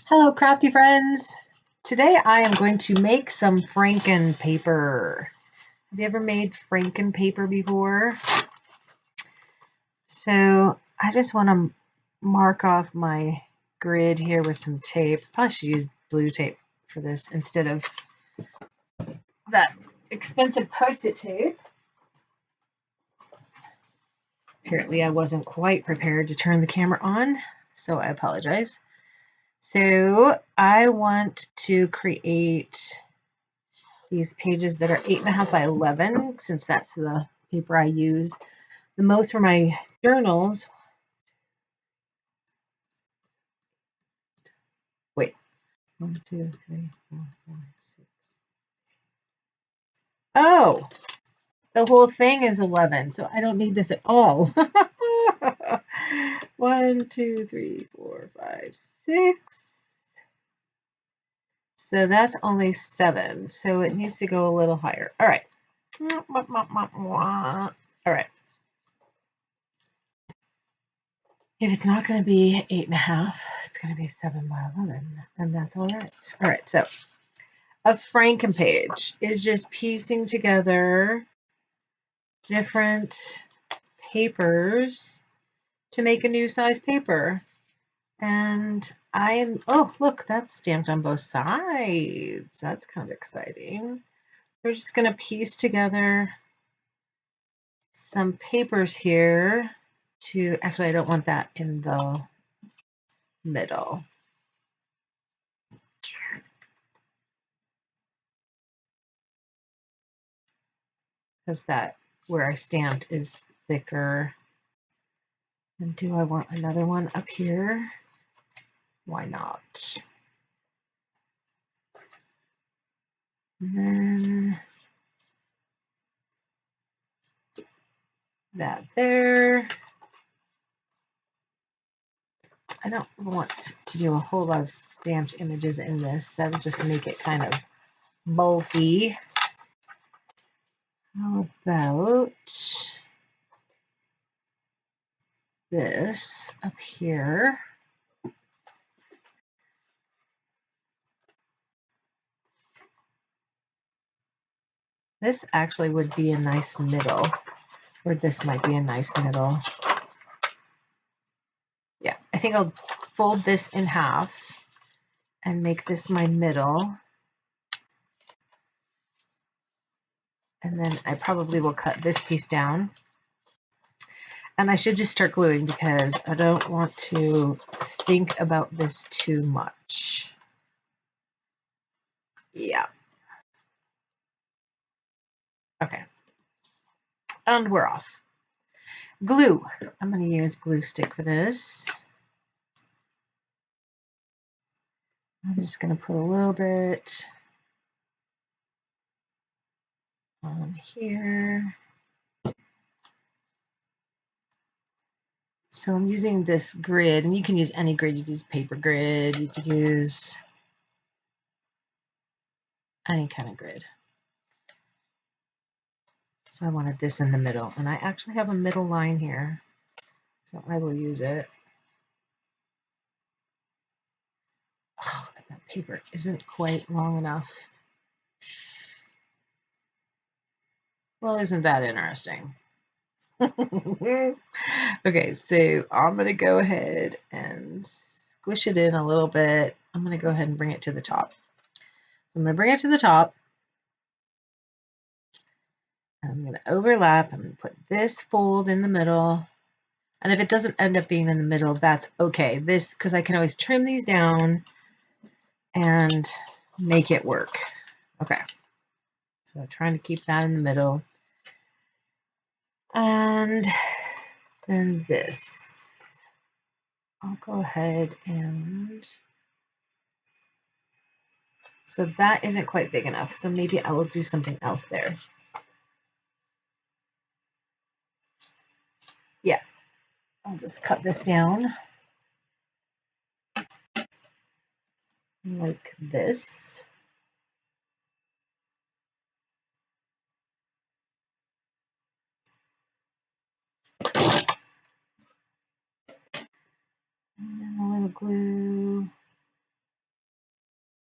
Hello, crafty friends. Today I am going to make some Franken paper. Have you ever made Franken paper before? So I just want to mark off my grid here with some tape. Probably should use blue tape for this instead of that expensive Post-it tape. Apparently I wasn't quite prepared to turn the camera on, so I apologize. So I want to create these pages that are 8.5 by 11, since that's the paper I use the most for my journals. Wait, 1, 2, 3, 4, 5, 6. Oh, the whole thing is 11, so I don't need this at all. 1, 2, 3, 4, 5, 6. So that's only 7, so it needs to go a little higher. All right. All right. If it's not going to be 8.5, it's going to be 7 by 11, and that's all right. All right, so a Franken-Page is just piecing together different papers to make a new size paper. And I am, oh, look, that's stamped on both sides. That's kind of exciting. We're just going to piece together some papers here to, actually, I don't want that in the middle. Because that where I stamped is thicker. And do I want another one up here? Why not? And then that there. I don't want to do a whole lot of stamped images in this. That would just make it kind of bulky. How about this up here? This actually would be a nice middle, or this might be a nice middle. Yeah, I think I'll fold this in half and make this my middle. And then I probably will cut this piece down. And I should just start gluing because I don't want to think about this too much. Yeah. Okay. And we're off. Glue. I'm going to use glue stick for this. I'm just going to put a little bit on here. So I'm using this grid, and you can use any grid. You can use paper grid. You could use any kind of grid. So I wanted this in the middle, and I actually have a middle line here, so I will use it. Oh, that paper isn't quite long enough. Well, isn't that interesting? Okay, so I'm going to go ahead and squish it in a little bit. I'm going to go ahead and bring it to the top. So I'm going to bring it to the top. I'm going to overlap. I'm going to put this fold in the middle. And if it doesn't end up being in the middle, that's okay. This, because I can always trim these down and make it work. Okay. So I'm trying to keep that in the middle. And then this. I'll go ahead and... So that isn't quite big enough. So maybe I will do something else there. Yeah. I'll just cut this down. Like this. And a little glue.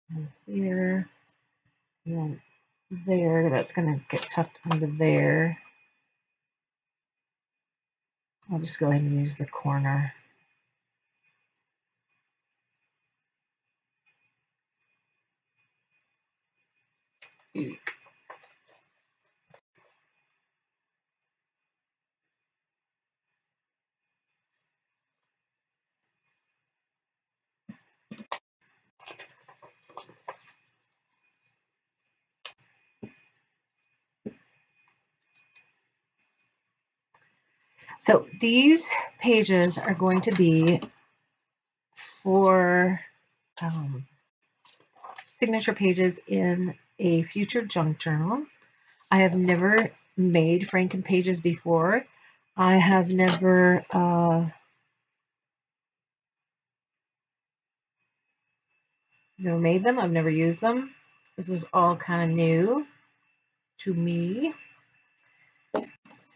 and here, and then there. That's going to get tucked under there. I'll just go ahead and use the corner. Eek. So these pages are going to be for signature pages in a future junk journal. I have never made Franken-Pages before. I have never made them. I've never used them. This is all kind of new to me.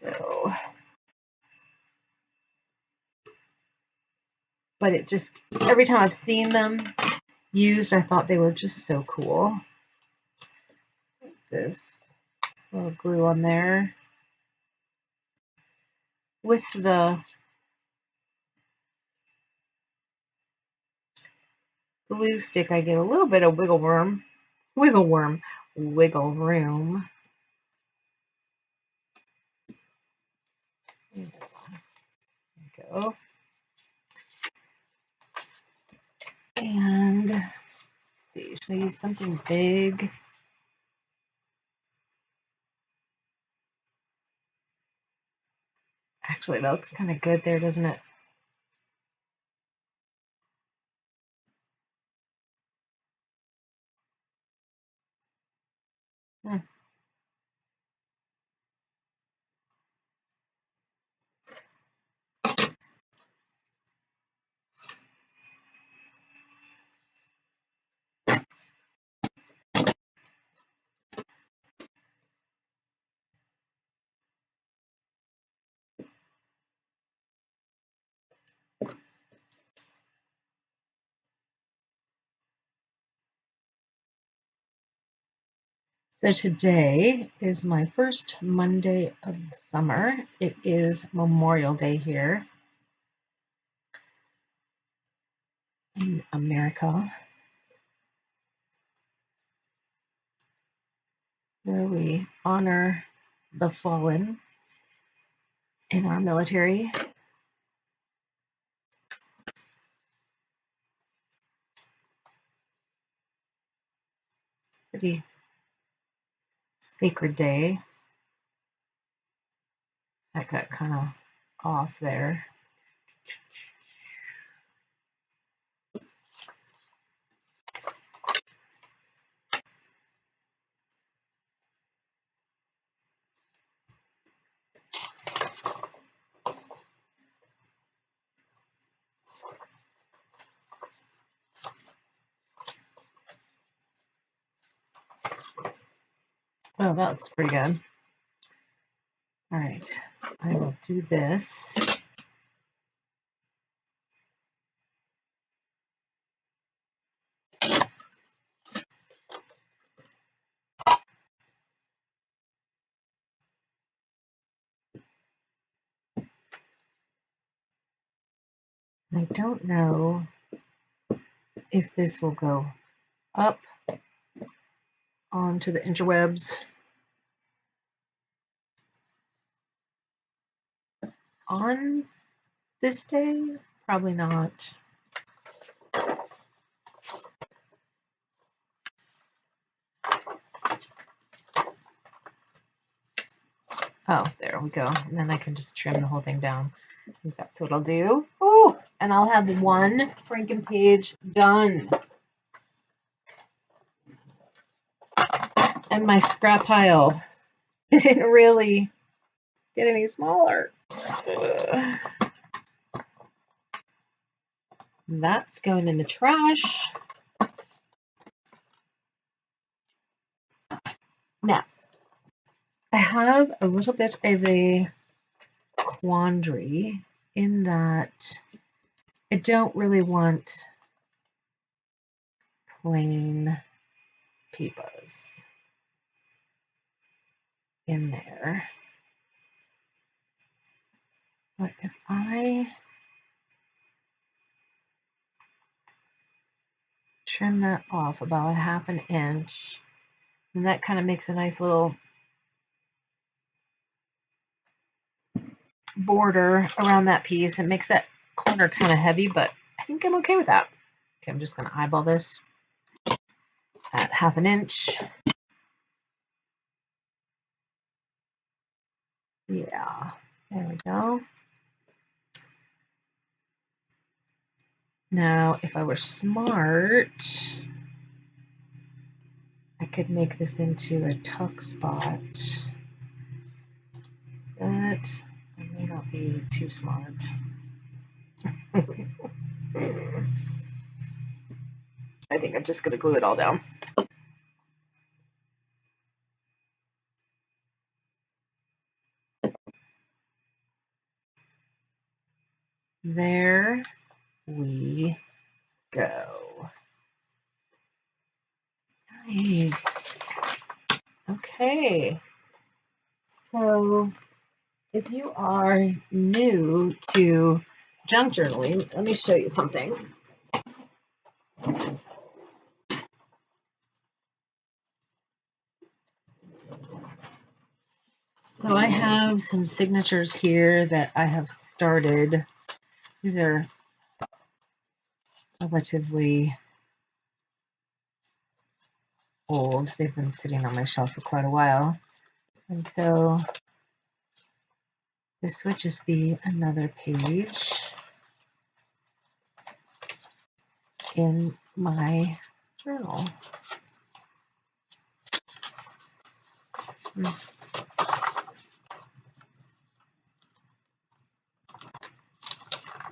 So, but it just, every time I've seen them used, I thought they were just so cool. This little glue on there with the glue stick. I get a little bit of wiggle room. There we go. And let's see, should I use something big? Actually, that looks kind of good there, doesn't it? Hmm. So today is my first Monday of the summer. It is Memorial Day here in America, where we honor the fallen in our military. Pretty sacred day. That got kind of off there. Oh, that looks pretty good. All right, I will do this. I don't know if this will go up onto the interwebs on this day. Probably not. Oh, there we go. And then I can just trim the whole thing down. I think that's what I'll do. Oh, and I'll have one Franken-Page done. And my scrap pile didn't really get any smaller. Ugh. That's going in the trash. Now, I have a little bit of a quandary in that I don't really want plain peepas in there. But if I trim that off about 1/2 inch, and that kind of makes a nice little border around that piece. It makes that corner kind of heavy, but I think I'm okay with that. Okay, I'm just going to eyeball this at 1/2 inch. Yeah, there we go. Now, if I were smart, I could make this into a tuck spot, but I may not be too smart. I think I'm just going to glue it all down. There we go. Nice. Okay. So if you are new to junk journaling, let me show you something. So I have some signatures here that I have started. These are relatively old. They've been sitting on my shelf for quite a while. And so this would just be another page in my journal.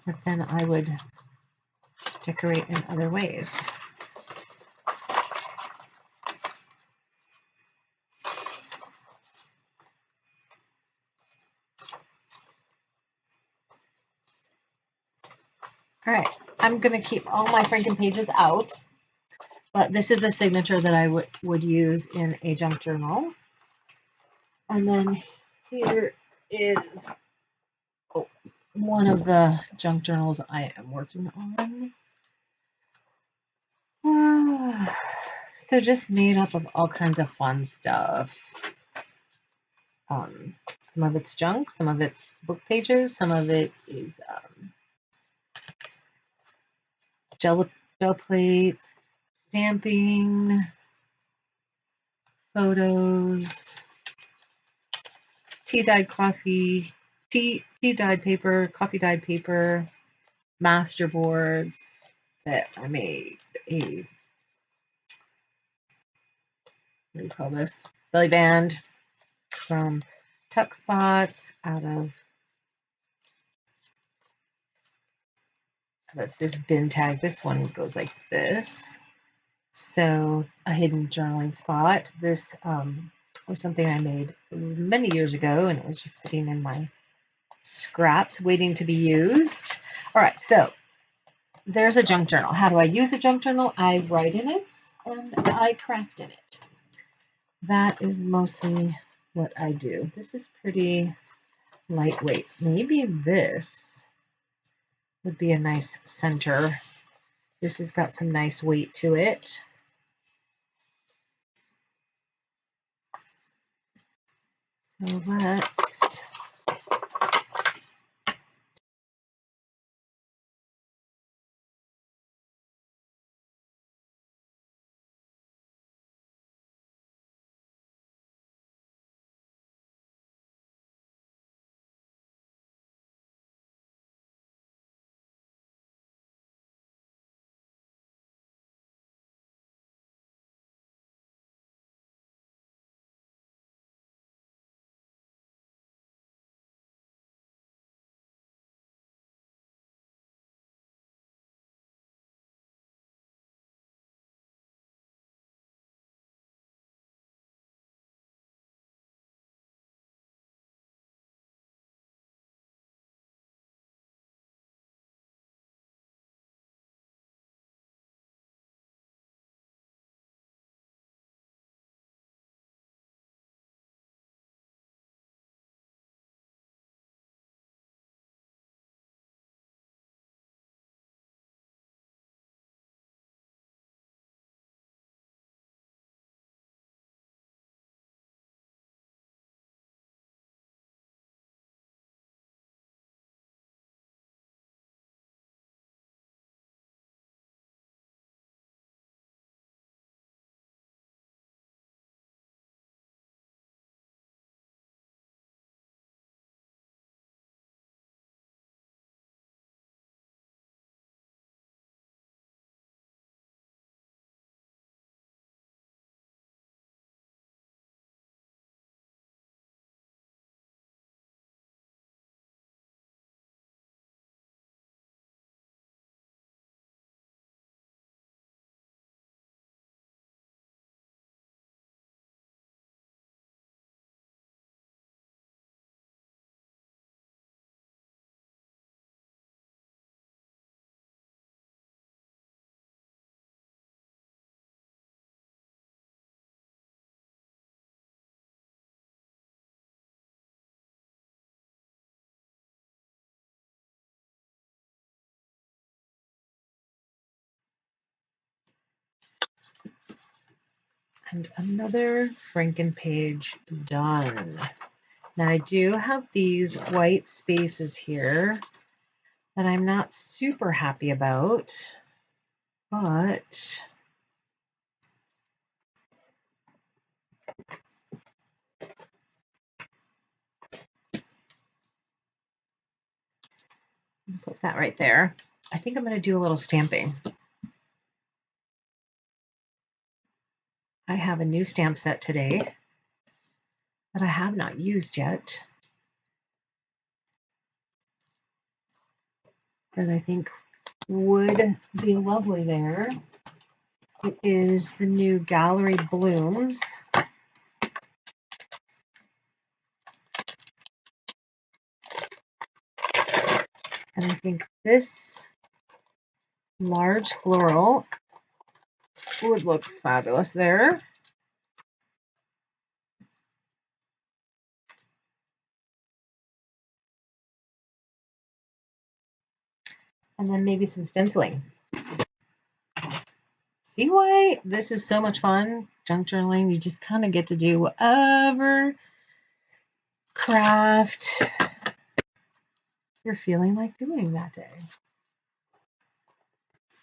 But then I would decorate in other ways. All right, I'm going to keep all my Franken-Pages out, but this is a signature that I would use in a junk journal. And then here is one of the junk journals I am working on. So just made up of all kinds of fun stuff. Some of it's junk, some of it's book pages, some of it is gel plates, stamping, photos, tea-dyed paper, coffee-dyed paper, masterboards that I made a, what do you call this, belly band from tuck spots out of this bin tag. This one goes like this. So a hidden journaling spot. This was something I made many years ago, and it was just sitting in my scraps waiting to be used. All right, so there's a junk journal. How do I use a junk journal? I write in it and I craft in it. That is mostly what I do. This is pretty lightweight. Maybe this would be a nice center. This has got some nice weight to it. So let's And another Franken-Page done. Now I do have these white spaces here that I'm not super happy about, but put that right there. I think I'm going to do a little stamping. I have a new stamp set today that I have not used yet, that I think would be lovely there. It is the new Gallery Blooms. And I think this large floral would look fabulous there. And then maybe some stenciling. See why this is so much fun? Junk journaling, you just kind of get to do whatever craft you're feeling like doing that day.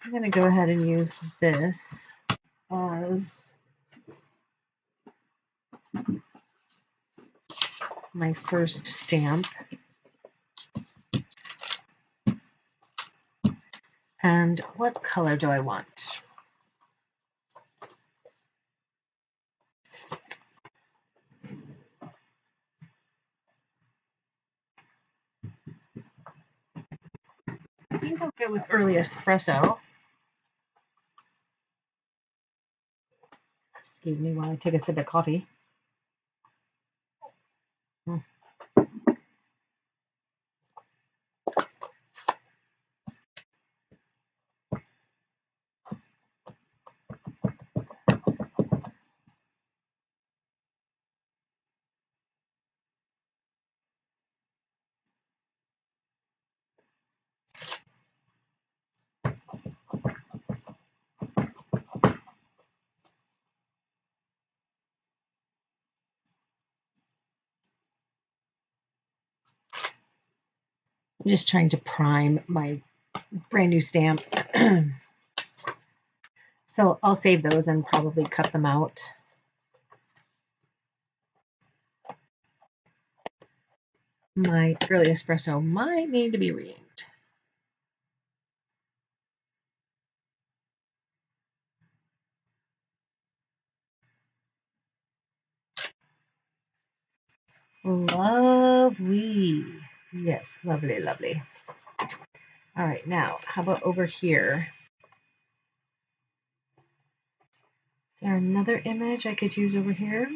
I'm going to go ahead and use this as my first stamp. And what color do I want? I think I'll go with early espresso. Excuse me while I take a sip of coffee. I'm just trying to prime my brand new stamp. So I'll save those and probably cut them out. My early espresso might need to be re-inked. Lovely. Yes, lovely, lovely. All right, now, how about over here? Is there another image I could use over here?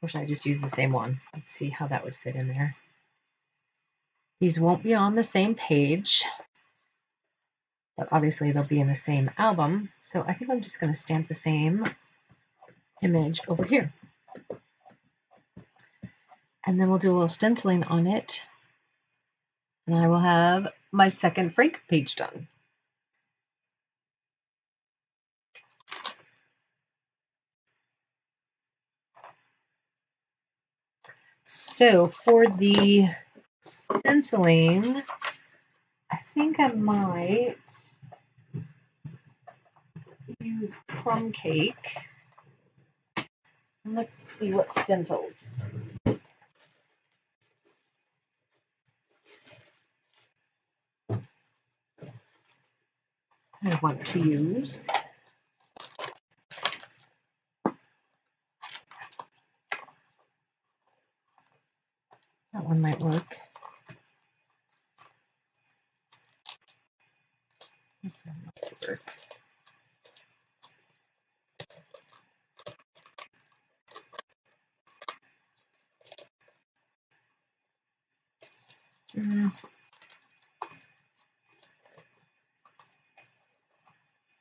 Or should I just use the same one? Let's see how that would fit in there. These won't be on the same page, but obviously they'll be in the same album. So I think I'm just going to stamp the same image over here. And then we'll do a little stenciling on it. And I will have my second Franken-Page done. So for the stenciling, I think I might use crumb cake. And let's see what stencils. I want to use. That one might work. This one might work.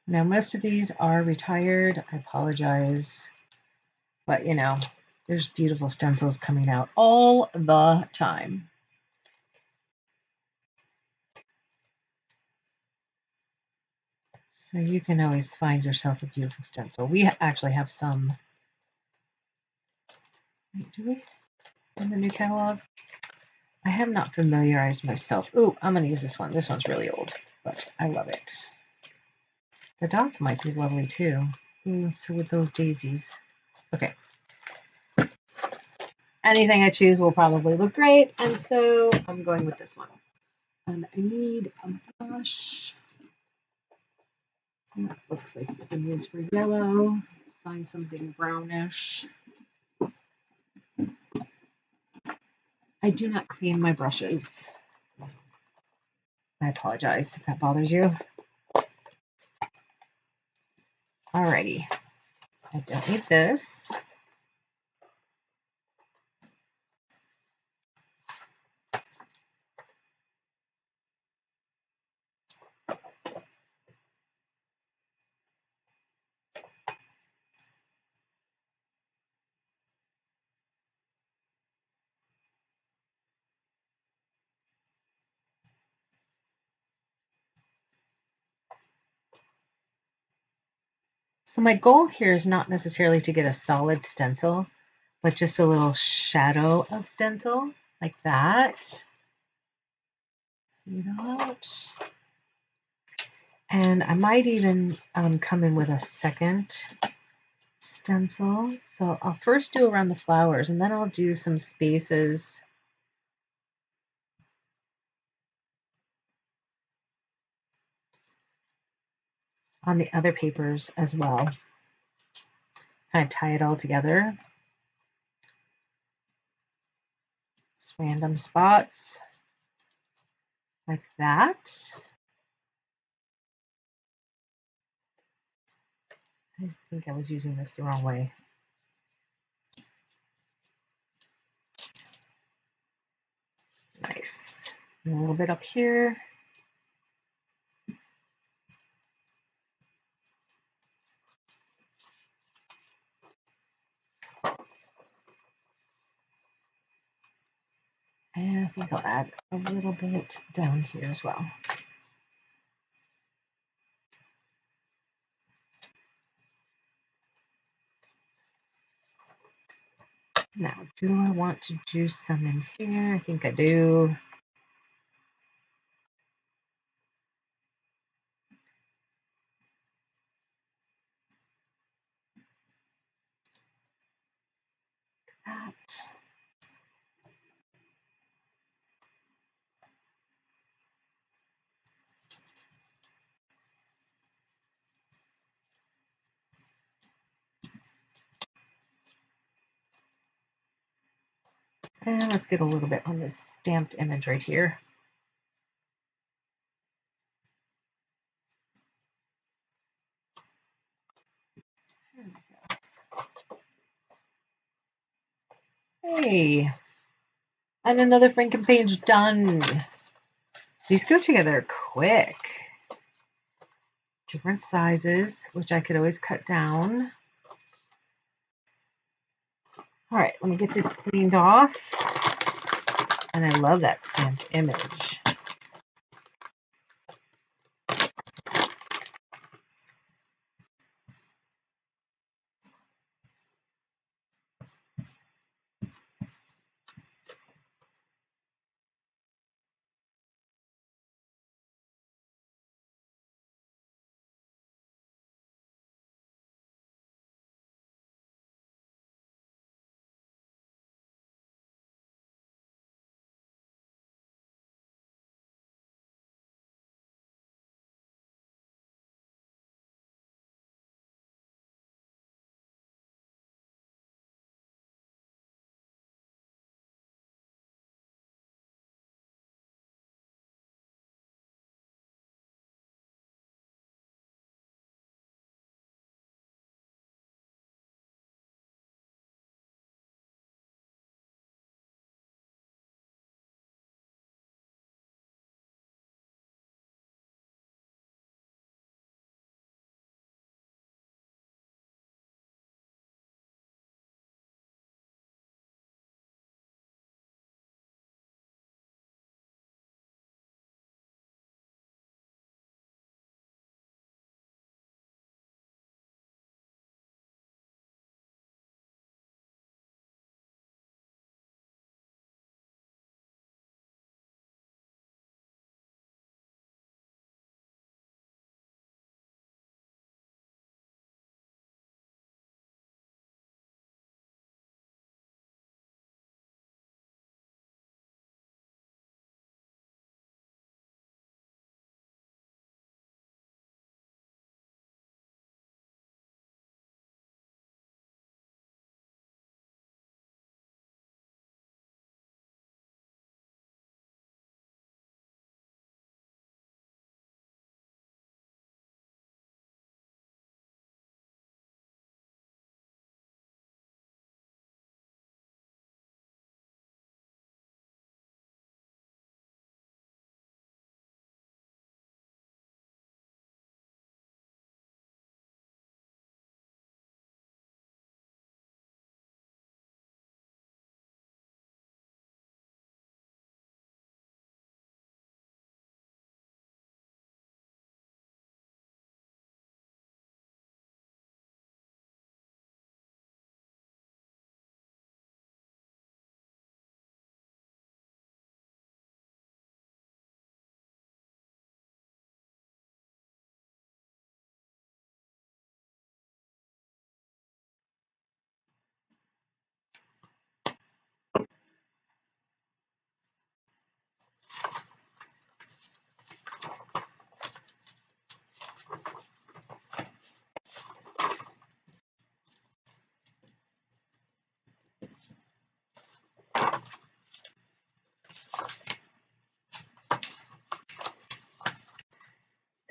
Now, most of these are retired. I apologize. But, you know, there's beautiful stencils coming out all the time. So you can always find yourself a beautiful stencil. We actually have some. Do we? In the new catalog? I have not familiarized myself. Ooh, I'm going to use this one. This one's really old, but I love it. The dots might be lovely too. Ooh, so with those daisies. Okay. Anything I choose will probably look great, and so I'm going with this one. And I need a brush. That looks like it's been used for yellow. Let's find something brownish. I do not clean my brushes. I apologize if that bothers you. Alrighty. I don't need this. So my goal here is not necessarily to get a solid stencil, but just a little shadow of stencil like that. See that? And I might even come in with a second stencil. So I'll first do around the flowers and then I'll do some spaces on the other papers as well. Kind of tie it all together. Just random spots like that. I think I was using this the wrong way. Nice. And a little bit up here. And I think I'll add a little bit down here as well. Now, do I want to do some in here? I think I do. That. And let's get a little bit on this stamped image right here. Hey, and another Franken-Page done. These go together quick. Different sizes, which I could always cut down. All right, let me get this cleaned off. And I love that stamped image.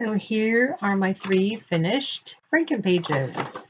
So here are my 3 finished Franken-Pages.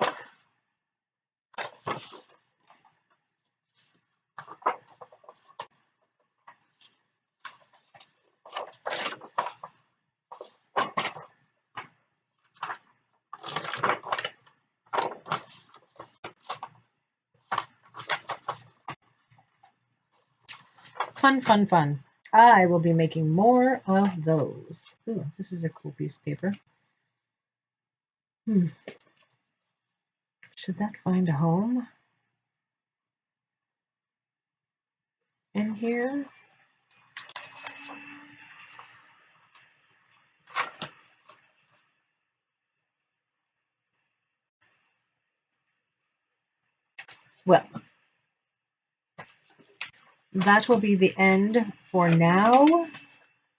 Fun, fun, fun. I will be making more of those. Ooh, this is a cool piece of paper. Should that find a home in here? Well, that will be the end for now.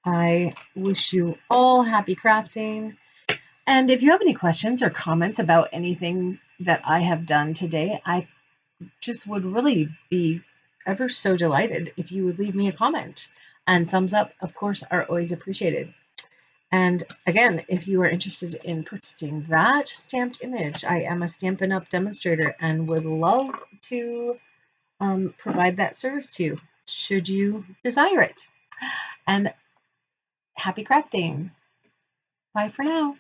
I wish you all happy crafting. And if you have any questions or comments about anything that I have done today, I just would really be ever so delighted if you would leave me a comment. And thumbs up, of course, are always appreciated. And again, if you are interested in purchasing that stamped image, I am a Stampin' Up! Demonstrator and would love to provide that service to you, should you desire it. And happy crafting. Bye for now.